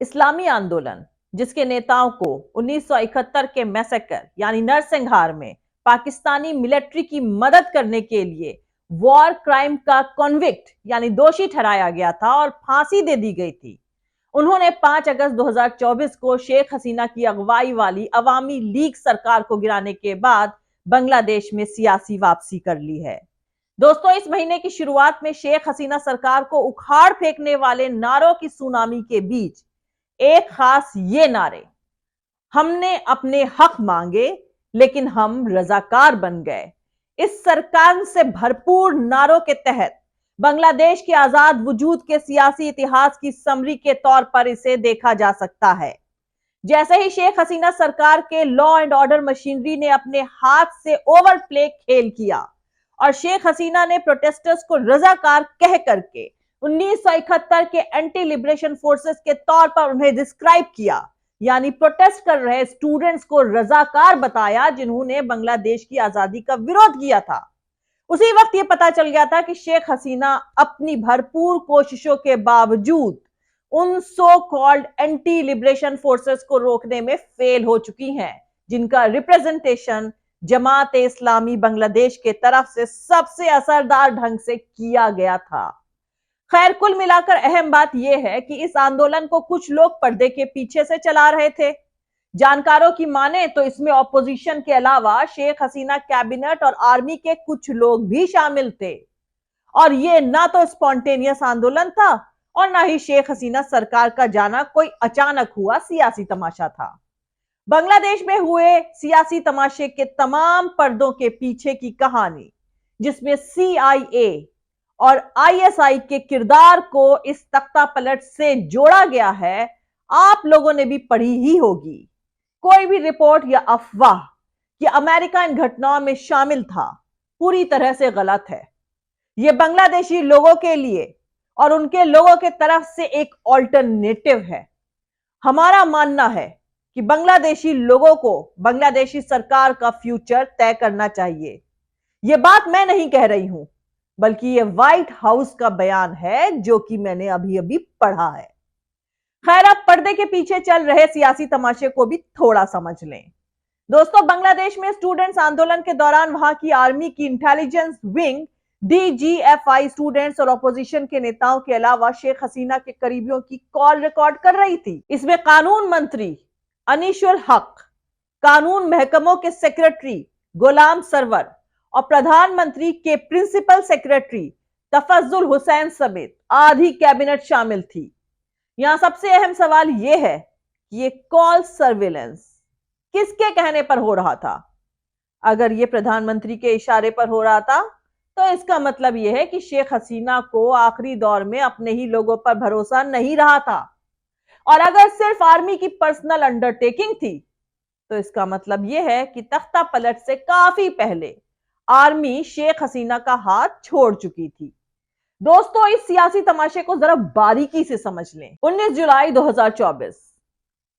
इस्लामी आंदोलन, जिसके नेताओं को 1971 के मैसेकर यानी नरसंहार में पाकिस्तानी मिलिट्री की मदद करने के लिए वॉर क्राइम का कॉन्विक्ट यानी दोषी ठहराया गया था और फांसी दे दी गई थी, उन्होंने 5 अगस्त 2024 को शेख हसीना की अगुवाई वाली अवामी लीग सरकार को गिराने के बाद बांग्लादेश में सियासी वापसी कर ली है। दोस्तों, इस महीने की शुरुआत में शेख हसीना सरकार को उखाड़ फेंकने वाले नारों की सुनामी के बीच एक खास ये नारे, हमने अपने हक मांगे लेकिन हम रजाकार बन गए, इस सरकार से भरपूर नारों के तहत बांग्लादेश के आजाद वजूद के सियासी इतिहास की समरी के तौर पर इसे देखा जा सकता है। जैसे ही शेख हसीना सरकार के लॉ एंड ऑर्डर मशीनरी ने अपने हाथ से ओवर प्ले खेल किया और शेख हसीना ने प्रोटेस्टर्स को रजाकार कह करके 1971 के एंटी लिबरेशन फोर्सेस के तौर पर उन्हें डिस्क्राइब किया, यानी प्रोटेस्ट कर रहे स्टूडेंट्स को रजाकार बताया जिन्होंने बांग्लादेश की आजादी का विरोध किया था। उसी वक्त यह पता चल गया था कि शेख हसीना अपनी भरपूर कोशिशों के बावजूद उन so called anti liberation forces को रोकने में फेल हो चुकी हैं, जिनका रिप्रेजेंटेशन जमात इस्लामी बांग्लादेश के तरफ से सबसे असरदार ढंग से किया गया था। खैर, कुल मिलाकर अहम बात यह है कि इस आंदोलन को कुछ लोग पर्दे के पीछे से चला रहे थे। जानकारों की माने तो इसमें ऑपोजिशन के अलावा शेख हसीना कैबिनेट और आर्मी के कुछ लोग भी शामिल थे और ये ना तो स्पॉन्टेनियस आंदोलन था और ना ही शेख हसीना सरकार का जाना कोई अचानक हुआ सियासी तमाशा था। बांग्लादेश में हुए सियासी तमाशे के तमाम पर्दों के पीछे की कहानी, जिसमें CIA और ISI के किरदार को इस तख्ता पलट से जोड़ा गया है, आप लोगों ने भी पढ़ी ही होगी। कोई भी रिपोर्ट या अफवाह कि अमेरिका इन घटनाओं में शामिल था पूरी तरह से गलत है। यह बांग्लादेशी लोगों के लिए और उनके लोगों के तरफ से एक ऑल्टरनेटिव है। हमारा मानना है कि बांग्लादेशी लोगों को बांग्लादेशी सरकार का फ्यूचर तय करना चाहिए। यह बात मैं नहीं कह रही हूं, बल्कि यह व्हाइट हाउस का बयान है जो कि मैंने अभी अभी पढ़ा है। खैर, अब पर्दे के पीछे चल रहे सियासी तमाशे को भी थोड़ा समझ लें। दोस्तों, बांग्लादेश में स्टूडेंट्स आंदोलन के दौरान वहां की आर्मी की इंटेलिजेंस विंग DGFI स्टूडेंट्स और ऑपोजिशन के नेताओं के अलावा शेख हसीना के करीबियों की कॉल रिकॉर्ड कर रही थी। इसमें कानून मंत्री अनीशुल हक, कानून महकमों के सेक्रेटरी गुलाम सरवर और प्रधानमंत्री के प्रिंसिपल सेक्रेटरी तफज्जुल हुसैन समेत आधी कैबिनेट शामिल थी। यहां सबसे अहम सवाल यह है कि ये कॉल सर्विलेंस किसके कहने पर हो रहा था। अगर ये प्रधानमंत्री के इशारे पर हो रहा था तो इसका मतलब यह है कि शेख हसीना को आखिरी दौर में अपने ही लोगों पर भरोसा नहीं रहा था, और अगर सिर्फ आर्मी की पर्सनल अंडरटेकिंग थी तो इसका मतलब यह है कि तख्ता पलट से काफी पहले आर्मी शेख हसीना का हाथ छोड़ चुकी थी। दोस्तों, इस सियासी तमाशे को जरा बारीकी से समझ लें। 19 जुलाई 2024,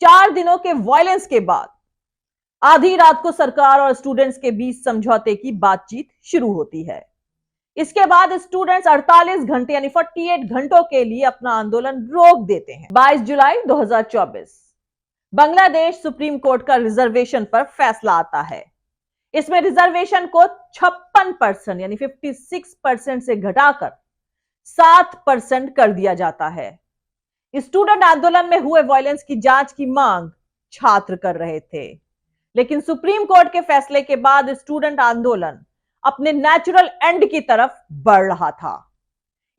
4 दिनों के वायलेंस के बाद आधी रात को सरकार और स्टूडेंट्स के बीच समझौते की बातचीत शुरू होती है। इसके बाद स्टूडेंट्स 48 घंटे यानी 48 घंटों के लिए अपना आंदोलन रोक देते हैं। 22 जुलाई 2024, बांग्लादेश सुप्रीम कोर्ट का रिजर्वेशन पर फैसला आता है। इसमें रिजर्वेशन को 56% यानी 56% से घटाकर 7% कर दिया जाता है। स्टूडेंट आंदोलन में हुए वायलेंस की जांच की मांग छात्र कर रहे थे, लेकिन सुप्रीम कोर्ट के फैसले के बाद स्टूडेंट आंदोलन अपने नेचुरल एंड की तरफ बढ़ रहा था।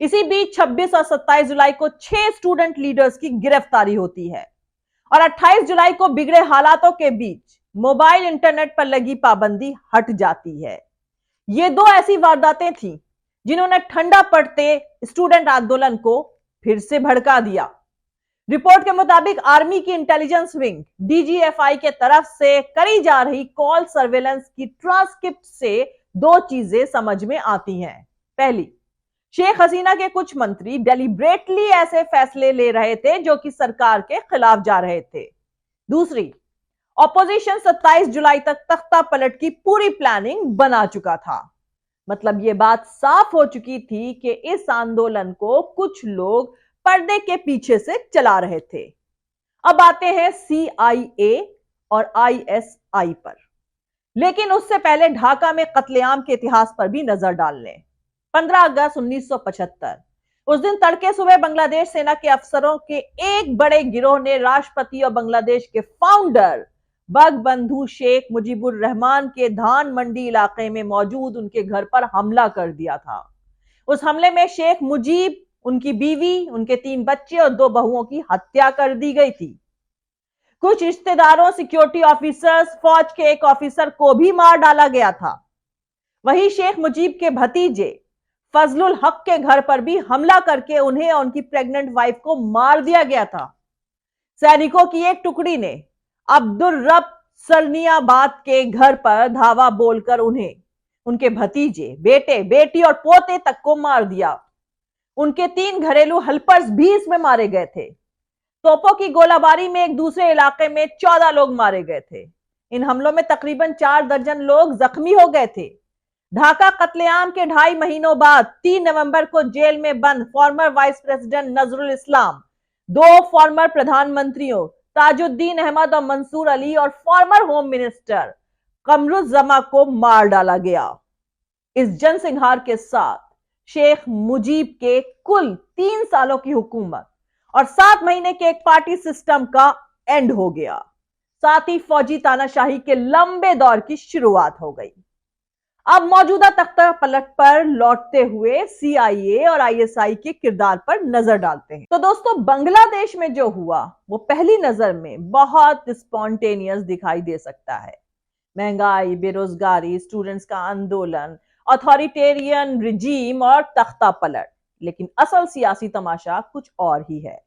इसी बीच 26 और 27 जुलाई को 6 स्टूडेंट लीडर्स की गिरफ्तारी होती है और 28 जुलाई को बिगड़े हालातों के बीच मोबाइल इंटरनेट पर लगी पाबंदी हट जाती है। ये 2 ऐसी वारदातें थीं जिन्होंने ठंडा पड़ते स्टूडेंट आंदोलन को फिर से भड़का दिया। रिपोर्ट के मुताबिक आर्मी की इंटेलिजेंस विंग DGFI के तरफ से करी जा रही कॉल सर्वेलेंस की ट्रांसक्रिप्ट से 2 चीजें समझ में आती हैं। पहली, शेख हसीना के कुछ मंत्री डेलिब्रेटली ऐसे फैसले ले रहे थे जो कि सरकार के खिलाफ जा रहे थे। दूसरी, ऑपोजिशन 27 जुलाई तक तख्ता पलट की पूरी प्लानिंग बना चुका था। मतलब यह बात साफ हो चुकी थी कि इस आंदोलन को कुछ लोग पर्दे के पीछे से चला रहे थे। अब आते हैं CIA और ISI पर, लेकिन उससे पहले ढाका में कत्लेआम के इतिहास पर भी नजर डाल लें। 15 अगस्त 1975 उस दिन तड़के सुबह बांग्लादेश सेना के अफसरों के एक बड़े गिरोह ने राष्ट्रपति और बांग्लादेश के फाउंडर बंगबंधु शेख मुजीबुर रहमान के धान मंडी इलाके में मौजूद उनके घर पर हमला कर दिया था। उस हमले में शेख मुजीब, उनकी बीवी, उनके 3 बच्चे और 2 बहुओं की हत्या कर दी गई थी। कुछ रिश्तेदारों, सिक्योरिटी ऑफिसर्स, फौज के एक ऑफिसर को भी मार डाला गया था। वहीं शेख मुजीब के भतीजे फजलुल हक के घर पर भी हमला करके उन्हें और उनकी प्रेग्नेंट वाइफ को मार दिया गया था। सैनिकों की एक टुकड़ी ने अब्दुल रब सरनियाबाद के घर पर धावा बोलकर उन्हें, उनके भतीजे, बेटे, बेटी और पोते तक को मार दिया। उनके 3 घरेलू हेल्पर्स भी इसमें मारे गए थे। तोपों की गोलाबारी में एक दूसरे इलाके में 14 लोग मारे गए थे। इन हमलों में तकरीबन 4 दर्जन लोग जख्मी हो गए थे। ढाका कत्लेआम के 2.5 महीनों बाद 3 नवंबर को जेल में बंद farmer vice president Nazrul Islam, 2 farmer प्रधानमंत्रियों ताजुद्दीन अहमद और मंसूर अली और फॉर्मर होम मिनिस्टर कमरुज्जमा को मार डाला गया। इस जनसंहार के साथ शेख मुजीब के कुल 3 सालों की हुकूमत और 7 महीने के एक पार्टी सिस्टम का एंड हो गया। साथ ही फौजी तानाशाही के लंबे दौर की शुरुआत हो गई। अब मौजूदा तख्ता पलट पर लौटते हुए CIA और ISI के किरदार पर नजर डालते हैं। तो दोस्तों, बांग्लादेश में जो हुआ वो पहली नजर में बहुत स्पॉन्टेनियस दिखाई दे सकता है। महंगाई, बेरोजगारी, स्टूडेंट्स का आंदोलन, अथॉरिटेरियन रिजीम और तख्ता पलट। लेकिन असल सियासी तमाशा कुछ और ही है।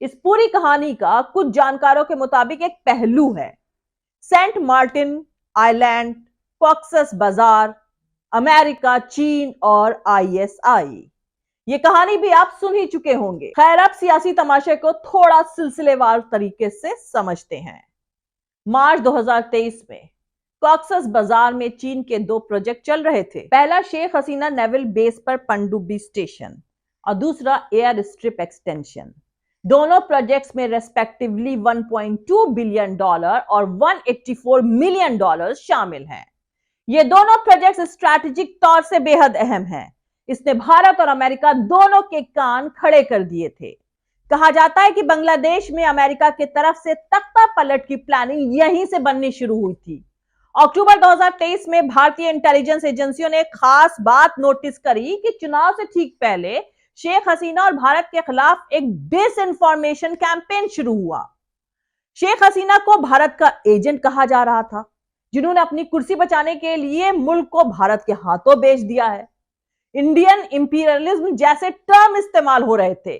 इस पूरी कहानी का कुछ जानकारों के मुताबिक एक पहलू है सेंट मार्टिन आइलैंड, कॉक्सस बाजार, अमेरिका, चीन और ISI। ये कहानी भी आप सुन ही चुके होंगे। खैर, अब सियासी तमाशे को थोड़ा सिलसिलेवार तरीके से समझते हैं। मार्च 2023 में कॉक्सस बाजार में चीन के 2 प्रोजेक्ट चल रहे थे। पहला शेख हसीना नेवल बेस पर पनडुब्बी स्टेशन और दूसरा एयर स्ट्रिप एक्सटेंशन। दोनों प्रोजेक्ट्स में रेस्पेक्टिवली $1.2 बिलियन और $184 मिलियन शामिल हैं। ये दोनों प्रोजेक्ट्स स्ट्रैटेजिक तौर से बेहद अहम हैं। इसने भारत और अमेरिका दोनों के कान खड़े कर दिए थे। कहा जाता है कि बांग्लादेश में अमेरिका की तरफ से तख्ता पलट की प्लानिंग यहीं से बननी शुरू हुई थी। अक्टूबर 2023 में भारतीय इंटेलिजेंस एजेंसियों ने खास बात नोटिस करी कि चुनाव से ठीक पहले शेख हसीना और भारत के खिलाफ एक डिसइंफॉर्मेशन कैंपेन शुरू हुआ। शेख हसीना को भारत का एजेंट कहा जा रहा था, जिन्होंने अपनी कुर्सी बचाने के लिए मुल्क को भारत के हाथों बेच दिया है। इंडियन इंपीरियलिज्म जैसे टर्म इस्तेमाल हो रहे थे।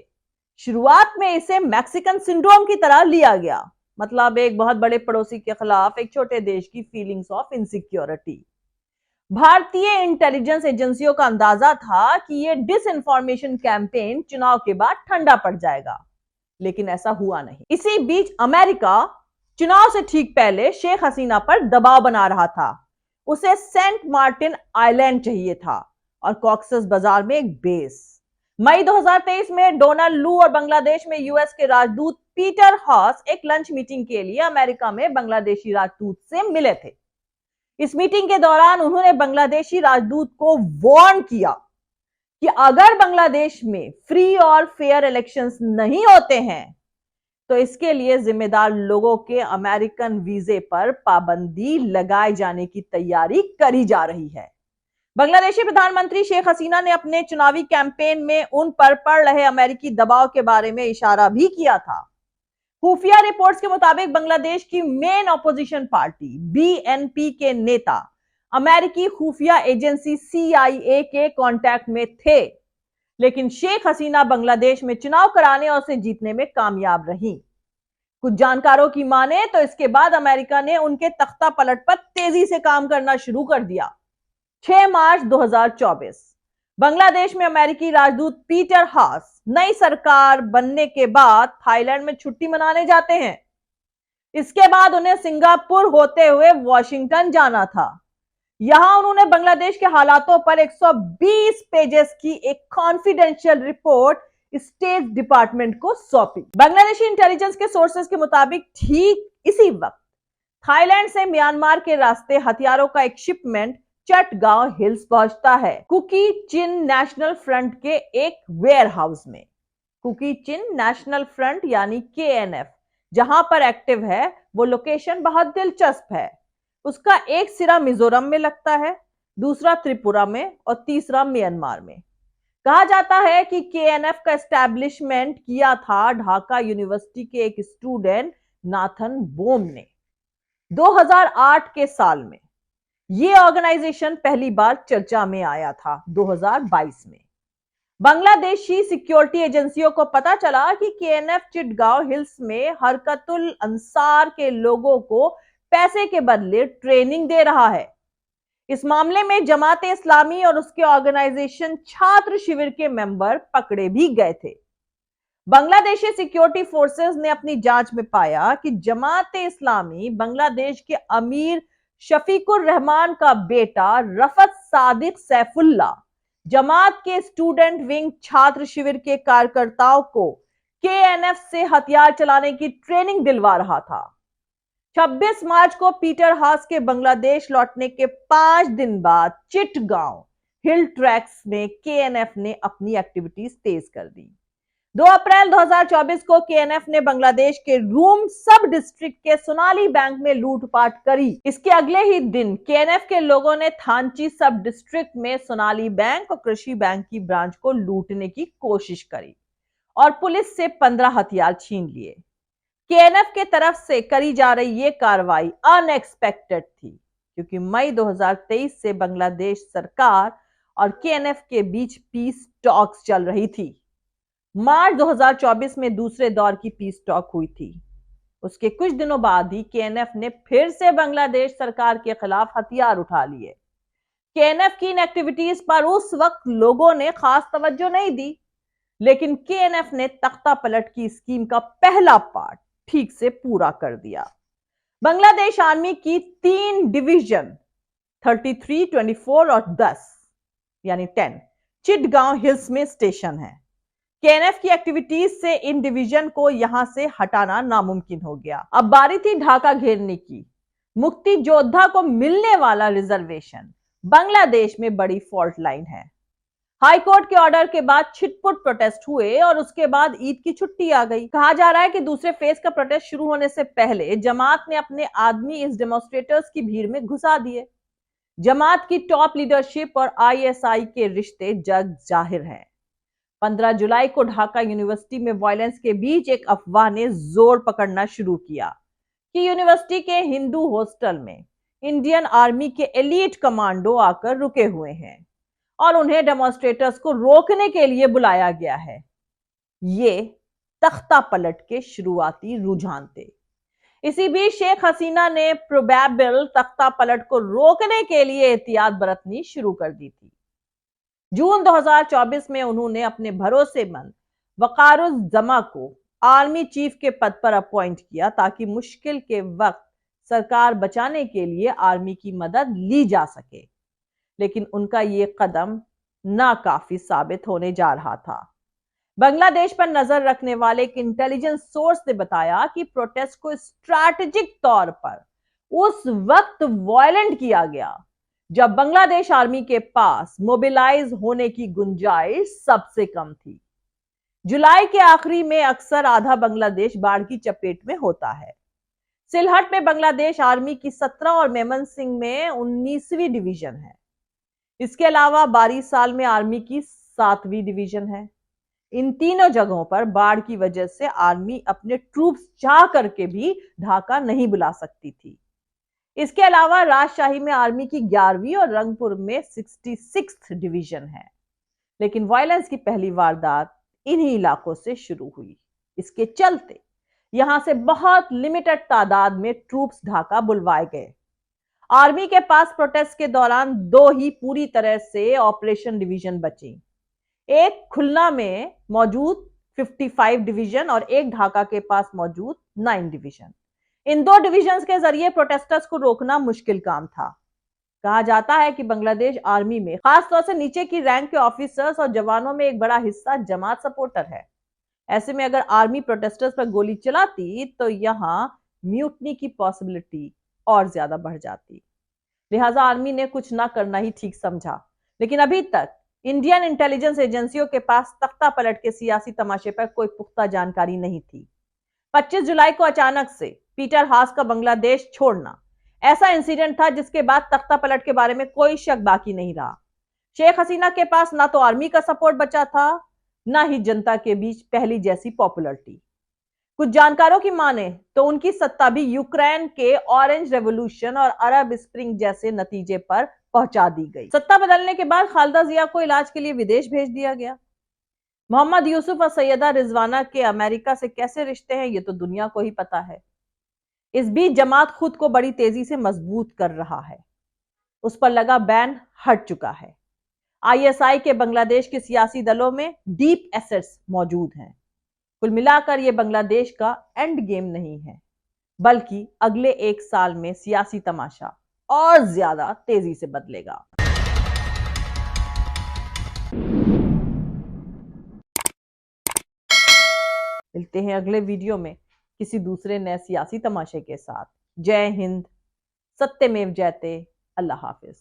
शुरुआत में इसे मैक्सिकन सिंड्रोम की तरह लिया गया, मतलब एक बहुत बड़े पड़ोसी के खिलाफ एक छोटे देश की फीलिंग्स ऑफ इनसिक्योरिटी। भारतीय इंटेलिजेंस एजेंसियों का अंदाजा था कि यह डिसइंफॉर्मेशन कैंपेन चुनाव के बाद ठंडा पड़ जाएगा, लेकिन ऐसा हुआ नहीं। इसी बीच अमेरिका चुनाव से ठीक पहले शेख हसीना पर दबाव बना रहा था। उसे सेंट मार्टिन आइलैंड चाहिए था और कॉक्सस बाजार में एक बेस। मई 2023 में डोनाल्ड लू और बांग्लादेश में US के राजदूत पीटर हॉस एक लंच मीटिंग के लिए अमेरिका में बांग्लादेशी राजदूत से मिले थे। इस मीटिंग के दौरान उन्होंने बांग्लादेशी राजदूत को वार्न किया कि अगर बांग्लादेश में फ्री और फेयर इलेक्शंस नहीं होते हैं तो इसके लिए जिम्मेदार लोगों के अमेरिकन वीजे पर पाबंदी लगाए जाने की तैयारी करी जा रही है। बांग्लादेशी प्रधानमंत्री शेख हसीना ने अपने चुनावी कैंपेन में उन पर पड़ रहे अमेरिकी दबाव के बारे में इशारा भी किया था। खुफिया रिपोर्ट्स के मुताबिक बांग्लादेश की मेन ऑपोजिशन पार्टी BNP के नेता अमेरिकी खुफिया एजेंसी CIA के कांटेक्ट में थे, लेकिन शेख हसीना बांग्लादेश में चुनाव कराने और उसे जीतने में कामयाब रही। कुछ जानकारों की माने तो इसके बाद अमेरिका ने उनके तख्ता पलट पर तेजी से काम करना शुरू कर दिया। 6 मार्च 2024 बांग्लादेश में अमेरिकी राजदूत पीटर हॉस नई सरकार बनने के बाद थाईलैंड में छुट्टी मनाने जाते हैं। इसके बाद उन्हें सिंगापुर होते हुए वॉशिंगटन जाना था। यहां उन्होंने बांग्लादेश के हालातों पर 120 पेजेस की एक कॉन्फिडेंशियल रिपोर्ट स्टेट डिपार्टमेंट को सौंपी। बांग्लादेशी इंटेलिजेंस के सोर्सेस के मुताबिक ठीक इसी वक्त थाईलैंड से म्यांमार के रास्ते हथियारों का एक शिपमेंट चटगांव हिल्स पहुंचता है, कुकी चिन नेशनल फ्रंट के एक वेयर हाउस में। कुकी चिन नेशनल फ्रंट यानी KNF जहां पर एक्टिव है, वो लोकेशन बहुत दिलचस्प है। उसका एक सिरा मिजोरम में लगता है, दूसरा त्रिपुरा में और तीसरा म्यांमार में। कहा जाता है कि KNF का एस्टैब्लिशमेंट किया था ढाका यूनिवर्सिटी के एक स्टूडेंट नाथन बोम ने 2008 के साल में। यह ऑर्गेनाइजेशन पहली बार चर्चा में आया था 2022 में। बांग्लादेशी सिक्योरिटी एजेंसियों को पता चला कि KNF चिटगांव हिल्स में हरकतुल अंसार के लोगों को पैसे के बदले ट्रेनिंग दे रहा है। इस मामले में जमात इस्लामी और उसके ऑर्गेनाइजेशन छात्र शिविर के मेंबर पकड़े भी गए थे। बांग्लादेशी सिक्योरिटी फोर्सेस ने अपनी जांच में पाया कि जमात इस्लामी बांग्लादेश के अमीर शफीकुर रहमान का बेटा रफत सादिक सैफुल्लाह जमात के स्टूडेंट विंग छात्र शिविर के कार्यकर्ताओं को KNF से हथियार चलाने की ट्रेनिंग दिलवा रहा था। 26 मार्च को पीटर हास के बांग्लादेश लौटने के 5 दिन बाद चिटगांव हिल ट्रैक्स में KNF ने अपनी एक्टिविटीज तेज कर दी। 2 अप्रैल 2024 को KNF ने बांग्लादेश के रूम सब डिस्ट्रिक्ट के सोनाली बैंक में लूटपाट करी। इसके अगले ही दिन KNF के लोगों ने थानची सब डिस्ट्रिक्ट में सोनाली बैंक और कृषि बैंक की ब्रांच को लूटने की कोशिश करी और पुलिस से 15 हथियार छीन लिए। KNF के तरफ से करी जा रही ये कार्रवाई अनएक्सपेक्टेड थी, क्योंकि मई 2023 से बांग्लादेश सरकार और KNF के बीच पीस टॉक्स चल रही थी। मार्च 2024 में दूसरे दौर की पीस टॉक हुई थी। उसके कुछ दिनों बाद ही KNF ने फिर से बांग्लादेश सरकार के खिलाफ हथियार उठा लिए। KNF की इन एक्टिविटीज पर उस वक्त लोगों ने खास तवज्जो नहीं दी, लेकिन KNF ने तख्ता पलट की स्कीम का पहला पार्ट ठीक से पूरा कर दिया। बांग्लादेश आर्मी की 3 डिवीजन 33, 24 और 10 यानी 10 चिटगांव हिल्स में स्टेशन है। KNF की एक्टिविटीज से इन डिवीजन को यहां से हटाना नामुमकिन हो गया। अब बारी थी ढाका घेरने की। मुक्ति योद्धा को मिलने वाला रिजर्वेशन बांग्लादेश में बड़ी फॉल्ट लाइन है। हाईकोर्ट के ऑर्डर के बाद छिटपुट प्रोटेस्ट हुए और उसके बाद ईद की छुट्टी आ गई। कहा जा रहा है कि दूसरे फेज का प्रोटेस्ट शुरू होने से पहले जमात ने अपने आदमी इस डेमोन्स्ट्रेटर्स की भीड़ में घुसा दिए। जमात की टॉप लीडरशिप और ISI के रिश्ते जग जाहिर हैं। 15 जुलाई को ढाका यूनिवर्सिटी में वायलेंस के बीच एक अफवाह ने जोर पकड़ना शुरू किया कि यूनिवर्सिटी के हिंदू हॉस्टल में इंडियन आर्मी के एलीट कमांडो आकर रुके हुए हैं और उन्हें डेमोन्स्ट्रेटर्स को रोकने के लिए बुलाया गया है। ये तख्ता पलट के शुरुआती रुझान थे। इसी बीच शेख हसीना ने प्रोबेबल तख्ता पलट को रोकने के लिए एहतियात बरतनी शुरू कर दी थी। जून 2024 में उन्होंने अपने भरोसेमंद वकारुज्जमा को आर्मी चीफ के पद पर अपॉइंट किया ताकि मुश्किल के वक्त सरकार बचाने के लिए आर्मी की मदद ली जा सके। लेकिन उनका ये कदम नाकाफी साबित होने जा रहा था। बांग्लादेश पर नजर रखने वाले एक इंटेलिजेंस सोर्स ने बताया कि प्रोटेस्ट को स्ट्रैटेजिक तौर पर उस वक्त वायलेंट किया गया जब बांग्लादेश आर्मी के पास मोबिलाइज होने की गुंजाइश सबसे कम थी। जुलाई के आखिरी में अक्सर आधा बांग्लादेश बाढ़ की चपेट में होता है। सिलहट में बांग्लादेश आर्मी की 17 और मेमन सिंह में 19वीं डिवीजन है। इसके अलावा बारीसाल में आर्मी की 7वीं डिवीजन है। इन तीनों जगहों पर बाढ़ की वजह से आर्मी अपने ट्रूप्स चाह करके भी ढाका नहीं बुला सकती थी। इसके अलावा राजशाही में आर्मी की 11वीं और रंगपुर में 66th डिवीजन है। लेकिन वायलेंस की पहली वारदात इन्हीं इलाकों से शुरू हुई। इसके चलते यहां से बहुत लिमिटेड तादाद में ट्रूप्स ढाका बुलवाए गए। आर्मी के पास प्रोटेस्ट के दौरान 2 ही पूरी तरह से ऑपरेशन डिवीजन बची। एक खुलना में मौजूद 55 डिवीजन और एक ढाका के पास मौजूद 9 डिवीजन। इन 2 डिविजन्स के जरिए प्रोटेस्टर्स को रोकना मुश्किल काम था। कहा जाता है कि बांग्लादेश आर्मी में खासतौर से नीचे की रैंक के ऑफिसर्स और जवानों में एक बड़ा हिस्सा जमात सपोर्टर है। ऐसे में अगर आर्मी प्रोटेस्टर्स पर गोली चलाती तो यहां म्यूटनी की पॉसिबिलिटी और ज्यादा बढ़ जाती। लिहाजा आर्मी ने कुछ ना करना ही ठीक समझा। लेकिन अभी तक इंडियन इंटेलिजेंस एजेंसियों के पास तख्ता पलट के सियासी तमाशे पर कोई पुख्ता जानकारी नहीं थी। 25 जुलाई को अचानक से पीटर हास का बांग्लादेश छोड़ना ऐसा इंसिडेंट था जिसके बाद तख्ता पलट के बारे में कोई शक बाकी नहीं रहा। शेख हसीना के पास ना तो आर्मी का सपोर्ट बचा था, ना ही जनता के बीच पहली जैसी पॉपुलरिटी। कुछ जानकारों की माने तो उनकी सत्ता भी यूक्रेन के ऑरेंज रेवोल्यूशन और अरब स्प्रिंग जैसे नतीजे पर पहुंचा दी गई। सत्ता बदलने के बाद खालिदा जिया को इलाज के लिए विदेश भेज दिया गया। मोहम्मद यूसुफ और सैयदा रिजवाना के अमेरिका से कैसे रिश्ते हैं ये तो दुनिया को ही पता है। इस बीच जमात खुद को बड़ी तेजी से मजबूत कर रहा है। उस पर लगा बैन हट चुका है। आईएसआई के बांग्लादेश के सियासी दलों में डीप एसेट्स मौजूद हैं। कुल मिलाकर यह बांग्लादेश का एंड गेम नहीं है, बल्कि अगले 1 साल में सियासी तमाशा और ज्यादा तेजी से बदलेगा। मिलते हैं अगले वीडियो में किसी दूसरे नए सियासी तमाशे के साथ। जय हिंद, सत्यमेव जयते, अल्लाह हाफिज।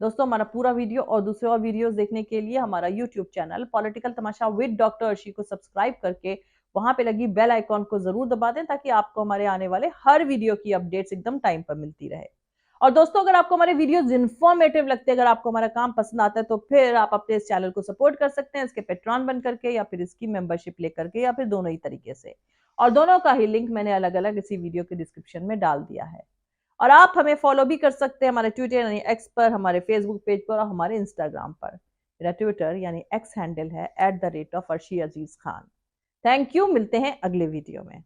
दोस्तों, हमारा पूरा वीडियो और दूसरे और वीडियोस देखने के लिए हमारा YouTube channel political Tamasha with doctor Arshi को सब्सक्राइब करके वहां पे लगी बेल आइकॉन को जरूर दबा दें ताकि आपको हमारे आने वाले हर वीडियो की अपडेट्स एकदम टाइम पर मिलती रहे। और दोस्तों, अगर आपको हमारे वीडियोस इन्फॉर्मेटिव लगते हैं, अगर आपको हमारा काम पसंद आता है, तो फिर आप अपने इस चैनल को सपोर्ट कर सकते हैं इसके पेट्रॉन बन करके या फिर इसकी मेंबरशिप लेकर के या फिर दोनों ही तरीके से। और दोनों का ही लिंक मैंने अलग अलग इसी वीडियो के डिस्क्रिप्शन में डाल दिया है। और आप हमें फॉलो भी कर सकते हैं हमारे ट्विटर यानी एक्स पर, हमारे फेसबुक पेज पर और हमारे इंस्टाग्राम पर। मेरा ट्विटर यानी एक्स हैंडल है @अर्शी अजीज खान। थैंक यू, मिलते हैं अगले वीडियो में।